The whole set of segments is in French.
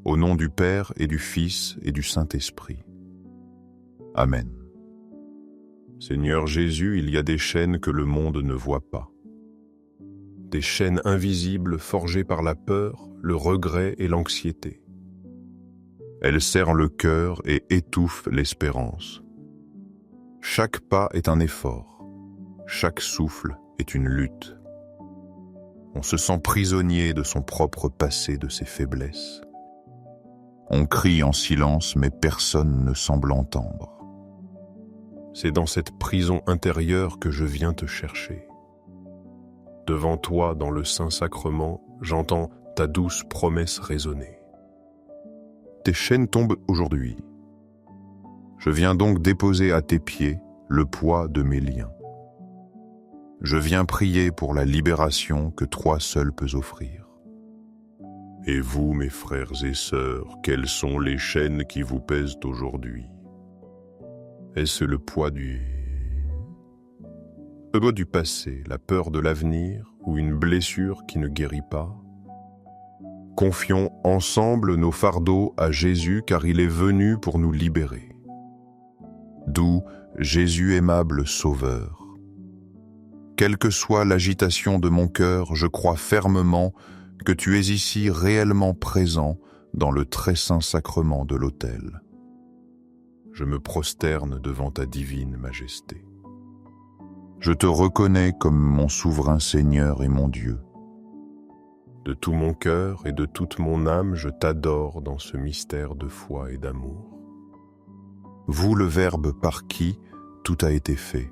au nom du Père et du Fils et du Saint-Esprit. Amen. Seigneur Jésus, il y a des chaînes que le monde ne voit pas. Des chaînes invisibles forgées par la peur, le regret et l'anxiété. Elles serrent le cœur et étouffent l'espérance. Chaque pas est un effort, chaque souffle est une lutte. On se sent prisonnier de son propre passé, de ses faiblesses. On crie en silence, mais personne ne semble entendre. C'est dans cette prison intérieure que je viens te chercher. Devant toi, dans le Saint-Sacrement, j'entends ta douce promesse résonner. Tes chaînes tombent aujourd'hui. Je viens donc déposer à tes pieds le poids de mes liens. Je viens prier pour la libération que toi seul peux offrir. Et vous, mes frères et sœurs, quelles sont les chaînes qui vous pèsent aujourd'hui? Est-ce le poids du passé, la peur de l'avenir ou une blessure qui ne guérit pas? Confions ensemble nos fardeaux à Jésus car il est venu pour nous libérer. Doux Jésus aimable Sauveur. Quelle que soit l'agitation de mon cœur, je crois fermement que tu es ici réellement présent dans le très saint sacrement de l'autel. Je me prosterne devant ta divine majesté. Je te reconnais comme mon souverain Seigneur et mon Dieu. De tout mon cœur et de toute mon âme, je t'adore dans ce mystère de foi et d'amour. Vous, le Verbe par qui tout a été fait.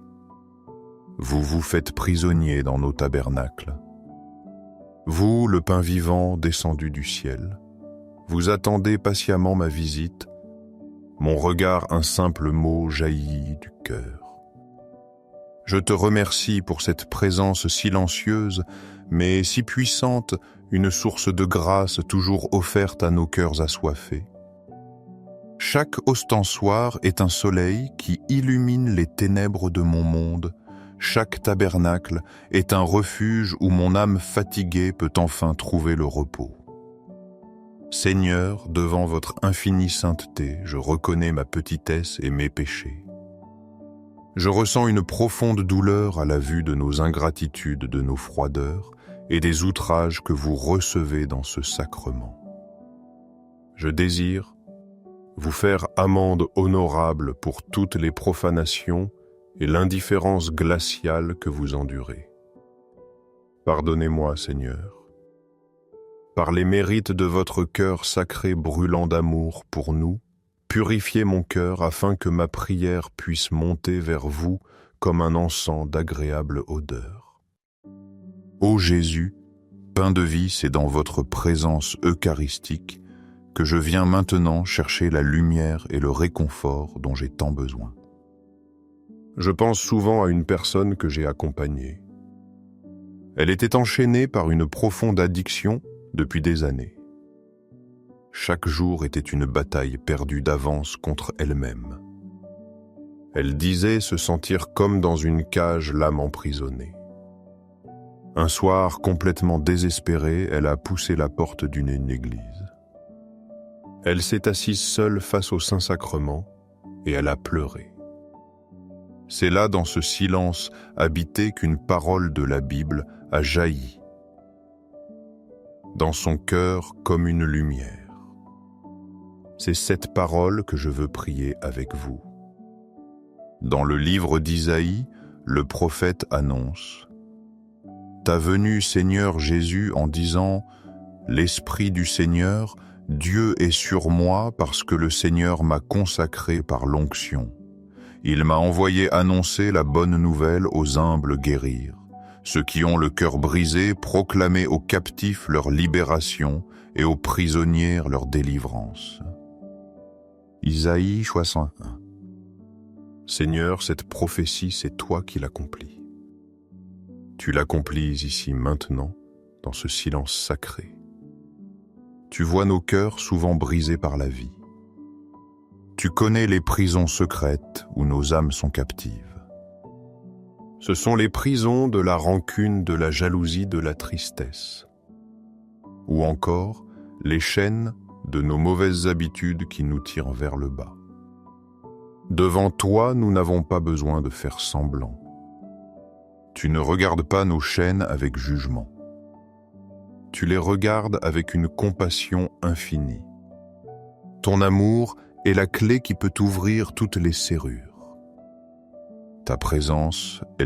Vous vous faites prisonnier dans nos tabernacles. Vous, le pain vivant descendu du ciel, vous attendez patiemment ma visite. Mon regard, un simple mot, jaillit du cœur. Je te remercie pour cette présence silencieuse, mais si puissante, une source de grâce toujours offerte à nos cœurs assoiffés. Chaque ostensoir est un soleil qui illumine les ténèbres de mon monde. Chaque tabernacle est un refuge où mon âme fatiguée peut enfin trouver le repos. Seigneur, devant votre infinie sainteté, je reconnais ma petitesse et mes péchés. Je ressens une profonde douleur à la vue de nos ingratitudes, de nos froideurs et des outrages que vous recevez dans ce sacrement. Je désire vous faire amende honorable pour toutes les profanations et l'indifférence glaciale que vous endurez. Pardonnez-moi, Seigneur. Par les mérites de votre cœur sacré brûlant d'amour pour nous, purifiez mon cœur afin que ma prière puisse monter vers vous comme un encens d'agréable odeur. Ô Jésus, pain de vie, c'est dans votre présence eucharistique que je viens maintenant chercher la lumière et le réconfort dont j'ai tant besoin. Je pense souvent à une personne que j'ai accompagnée. Elle était enchaînée par une profonde addiction depuis des années. Chaque jour était une bataille perdue d'avance contre elle-même. Elle disait se sentir comme dans une cage, l'âme emprisonnée. Un soir, complètement désespérée, elle a poussé la porte d'une église. Elle s'est assise seule face au Saint-Sacrement et elle a pleuré. C'est là, dans ce silence habité, qu'une parole de la Bible a jailli. Dans son cœur comme une lumière. C'est cette parole que je veux prier avec vous. Dans le livre d'Isaïe, le prophète annonce « Ta venue, Seigneur Jésus, en disant « L'Esprit du Seigneur, Dieu est sur moi parce que le Seigneur m'a consacré par l'onction. Il m'a envoyé annoncer la bonne nouvelle aux humbles guérir. Ceux qui ont le cœur brisé, proclamer aux captifs leur libération et aux prisonniers leur délivrance. » Isaïe 61. Seigneur, cette prophétie, c'est toi qui l'accomplis. Tu l'accomplis ici maintenant, dans ce silence sacré. Tu vois nos cœurs souvent brisés par la vie. Tu connais les prisons secrètes où nos âmes sont captives. Ce sont les prisons de la rancune, de la jalousie, de la tristesse. Ou encore les chaînes de nos mauvaises habitudes qui nous tirent vers le bas. Devant toi, nous n'avons pas besoin de faire semblant. Tu ne regardes pas nos chaînes avec jugement. Tu les regardes avec une compassion infinie. Ton amour est la clé qui peut ouvrir toutes les serrures. Ta présence est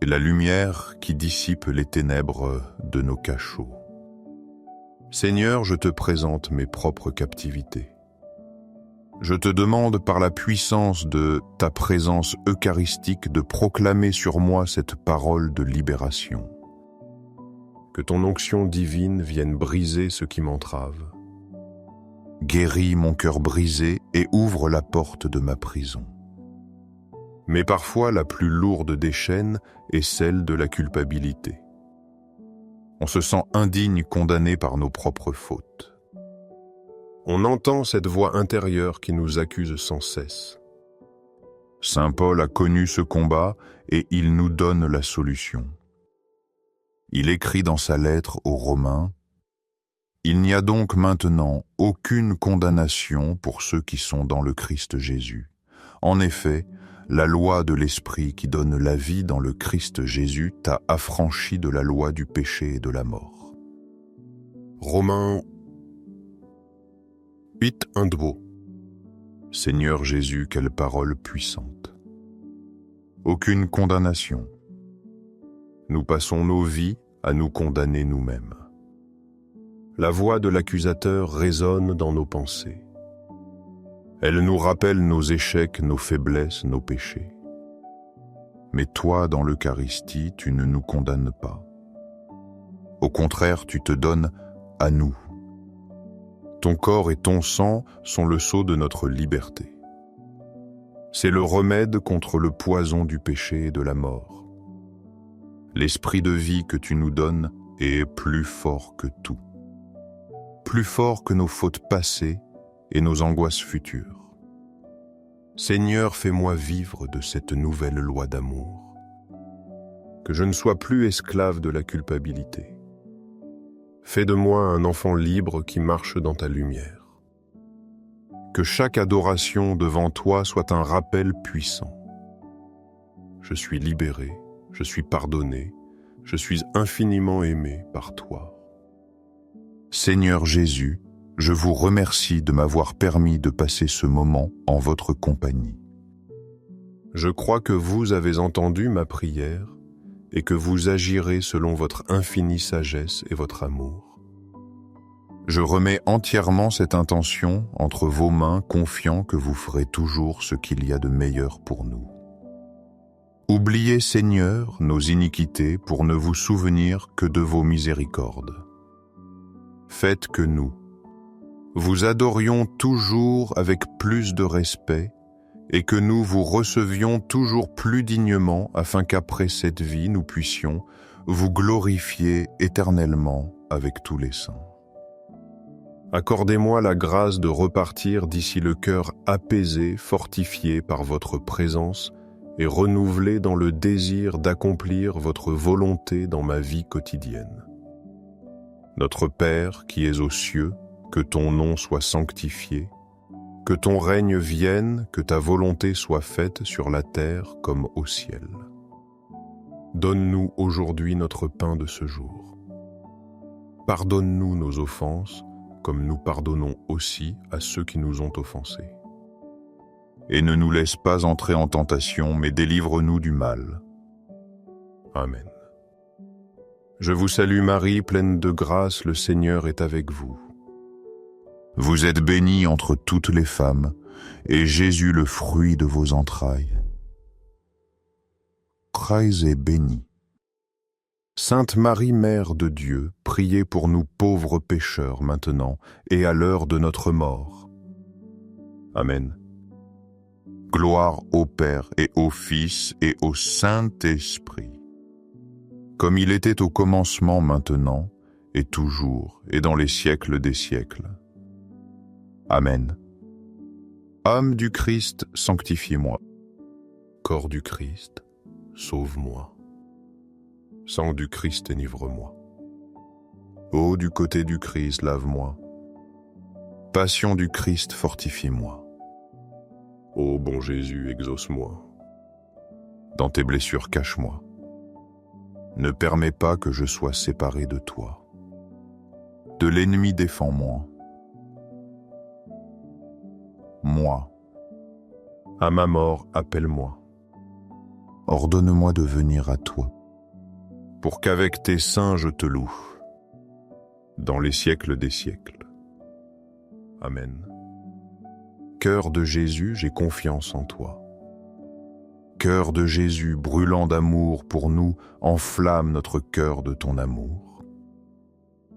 la lumière qui dissipe les ténèbres de nos cachots. Seigneur, je te présente mes propres captivités. Je te demande par la puissance de ta présence eucharistique de proclamer sur moi cette parole de libération. Que ton onction divine vienne briser ce qui m'entrave. Guéris mon cœur brisé et ouvre la porte de ma prison. Mais parfois la plus lourde des chaînes est celle de la culpabilité. On se sent indigne, condamné par nos propres fautes. On entend cette voix intérieure qui nous accuse sans cesse. Saint Paul a connu ce combat et il nous donne la solution. Il écrit dans sa lettre aux Romains: « Il n'y a donc maintenant aucune condamnation pour ceux qui sont dans le Christ Jésus. En effet, la loi de l'Esprit qui donne la vie dans le Christ Jésus t'a affranchi de la loi du péché et de la mort. » Romains 8, 1-2. Seigneur Jésus, quelle parole puissante. Aucune condamnation. Nous passons nos vies à nous condamner nous-mêmes. La voix de l'accusateur résonne dans nos pensées. Elle nous rappelle nos échecs, nos faiblesses, nos péchés. Mais toi, dans l'Eucharistie, tu ne nous condamnes pas. Au contraire, tu te donnes à nous. Ton corps et ton sang sont le sceau de notre liberté. C'est le remède contre le poison du péché et de la mort. L'esprit de vie que tu nous donnes est plus fort que tout. Plus fort que nos fautes passées et nos angoisses futures. Seigneur, fais-moi vivre de cette nouvelle loi d'amour. Que je ne sois plus esclave de la culpabilité. Fais de moi un enfant libre qui marche dans ta lumière. Que chaque adoration devant toi soit un rappel puissant. Je suis libéré, je suis pardonné, je suis infiniment aimé par toi. Seigneur Jésus, je vous remercie de m'avoir permis de passer ce moment en votre compagnie. Je crois que vous avez entendu ma prière et que vous agirez selon votre infinie sagesse et votre amour. Je remets entièrement cette intention entre vos mains, confiant que vous ferez toujours ce qu'il y a de meilleur pour nous. Oubliez, Seigneur, nos iniquités pour ne vous souvenir que de vos miséricordes. Faites que nous vous adorions toujours avec plus de respect et que nous vous recevions toujours plus dignement afin qu'après cette vie, nous puissions vous glorifier éternellement avec tous les saints. Accordez-moi la grâce de repartir d'ici le cœur apaisé, fortifié par votre présence et renouvelé dans le désir d'accomplir votre volonté dans ma vie quotidienne. Notre Père qui es aux cieux, que ton nom soit sanctifié, que ton règne vienne, que ta volonté soit faite sur la terre comme au ciel. Donne-nous aujourd'hui notre pain de ce jour. Pardonne-nous nos offenses, comme nous pardonnons aussi à ceux qui nous ont offensés. Et ne nous laisse pas entrer en tentation, mais délivre-nous du mal. Amen. Je vous salue Marie, pleine de grâce, le Seigneur est avec vous. Vous êtes bénie entre toutes les femmes, et Jésus, le fruit de vos entrailles, est béni. Sainte Marie, Mère de Dieu, priez pour nous pauvres pécheurs maintenant et à l'heure de notre mort. Amen. Gloire au Père et au Fils et au Saint-Esprit, comme il était au commencement, maintenant, et toujours, et dans les siècles des siècles. Amen. Âme du Christ, sanctifie-moi. Corps du Christ, sauve-moi. Sang du Christ, enivre-moi. Ô du côté du Christ, lave-moi. Passion du Christ, fortifie-moi. Ô bon Jésus, exauce-moi. Dans tes blessures, cache-moi. Ne permets pas que je sois séparé de toi. De l'ennemi, défends-moi. Moi. À ma mort, appelle-moi. Ordonne-moi de venir à toi, pour qu'avec tes saints je te loue, dans les siècles des siècles. Amen. Cœur de Jésus, j'ai confiance en toi. Cœur de Jésus, brûlant d'amour pour nous, enflamme notre cœur de ton amour.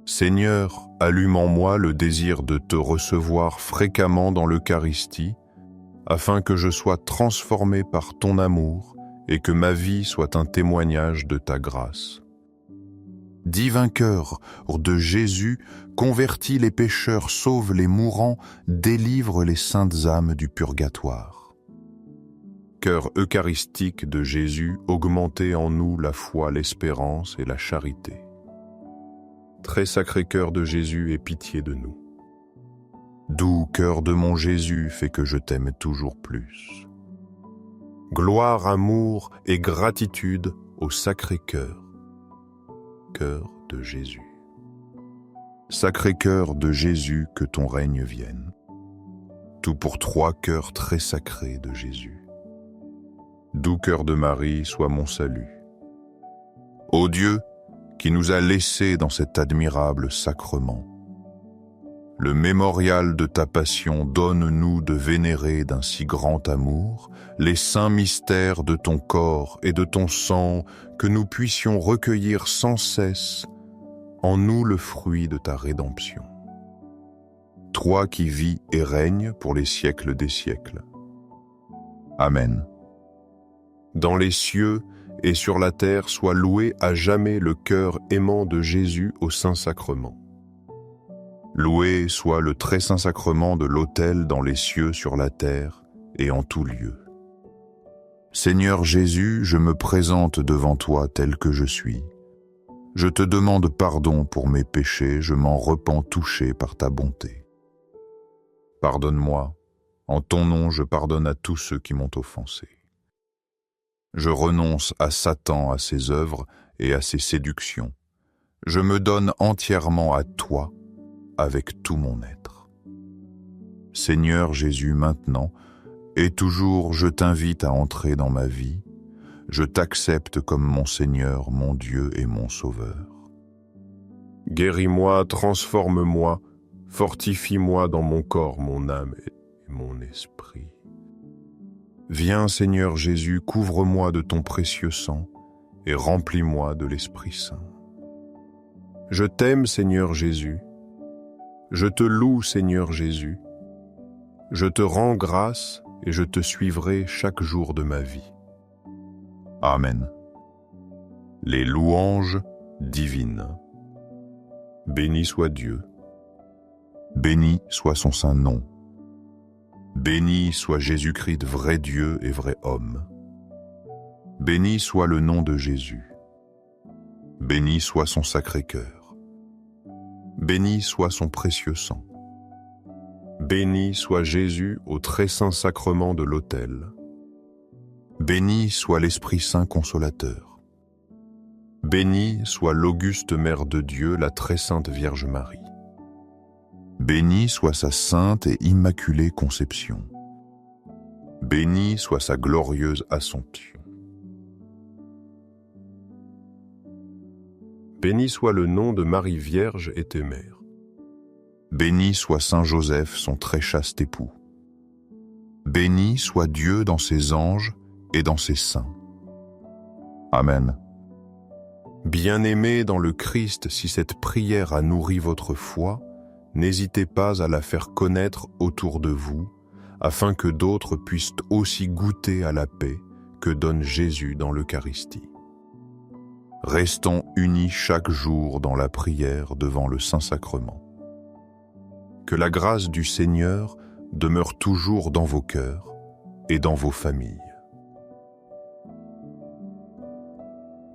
Seigneur, allume en moi le désir de te recevoir fréquemment dans l'Eucharistie, afin que je sois transformé par ton amour et que ma vie soit un témoignage de ta grâce. Divin cœur de Jésus, convertis les pécheurs, sauve les mourants, délivre les saintes âmes du purgatoire. Cœur eucharistique de Jésus, augmentez en nous la foi, l'espérance et la charité. Très sacré cœur de Jésus, aie pitié de nous. Doux cœur de mon Jésus, fais que je t'aime toujours plus. Gloire, amour et gratitude au sacré cœur. Cœur de Jésus. Sacré cœur de Jésus, que ton règne vienne. Tout pour trois cœurs très sacrés de Jésus. Doux cœur de Marie, sois mon salut. Ô Dieu, qui nous a laissés dans cet admirable sacrement, le mémorial de ta passion, donne-nous de vénérer d'un si grand amour les saints mystères de ton corps et de ton sang, que nous puissions recueillir sans cesse en nous le fruit de ta rédemption. Toi qui vis et règnes pour les siècles des siècles. Amen. Dans les cieux et sur la terre soit loué à jamais le cœur aimant de Jésus au Saint-Sacrement. Loué soit le très saint sacrement de l'autel dans les cieux, sur la terre et en tout lieu. Seigneur Jésus, je me présente devant toi tel que je suis. Je te demande pardon pour mes péchés, je m'en repens touché par ta bonté. Pardonne-moi, en ton nom je pardonne à tous ceux qui m'ont offensé. Je renonce à Satan, à ses œuvres et à ses séductions. Je me donne entièrement à toi, avec tout mon être. Seigneur Jésus, maintenant et toujours, je t'invite à entrer dans ma vie. Je t'accepte comme mon Seigneur, mon Dieu et mon Sauveur. Guéris-moi, transforme-moi, fortifie-moi dans mon corps, mon âme et mon esprit. Viens, Seigneur Jésus, couvre-moi de ton précieux sang et remplis-moi de l'Esprit Saint. Je t'aime, Seigneur Jésus. Je te loue, Seigneur Jésus. Je te rends grâce et je te suivrai chaque jour de ma vie. Amen. Les louanges divines. Béni soit Dieu. Béni soit son saint nom. Béni soit Jésus-Christ, vrai Dieu et vrai homme. Béni soit le nom de Jésus. Béni soit son sacré cœur. Béni soit son précieux sang. Béni soit Jésus au très saint sacrement de l'autel. Béni soit l'Esprit Saint consolateur. Béni soit l'auguste Mère de Dieu, la très sainte Vierge Marie. Béni soit sa sainte et immaculée conception. Béni soit sa glorieuse Assomption. Béni soit le nom de Marie Vierge et tes mères. Béni soit Saint Joseph, son très chaste époux. Béni soit Dieu dans ses anges et dans ses saints. Amen. Bien-aimés dans le Christ, si cette prière a nourri votre foi, n'hésitez pas à la faire connaître autour de vous, afin que d'autres puissent aussi goûter à la paix que donne Jésus dans l'Eucharistie. Restons unis chaque jour dans la prière devant le Saint-Sacrement. Que la grâce du Seigneur demeure toujours dans vos cœurs et dans vos familles.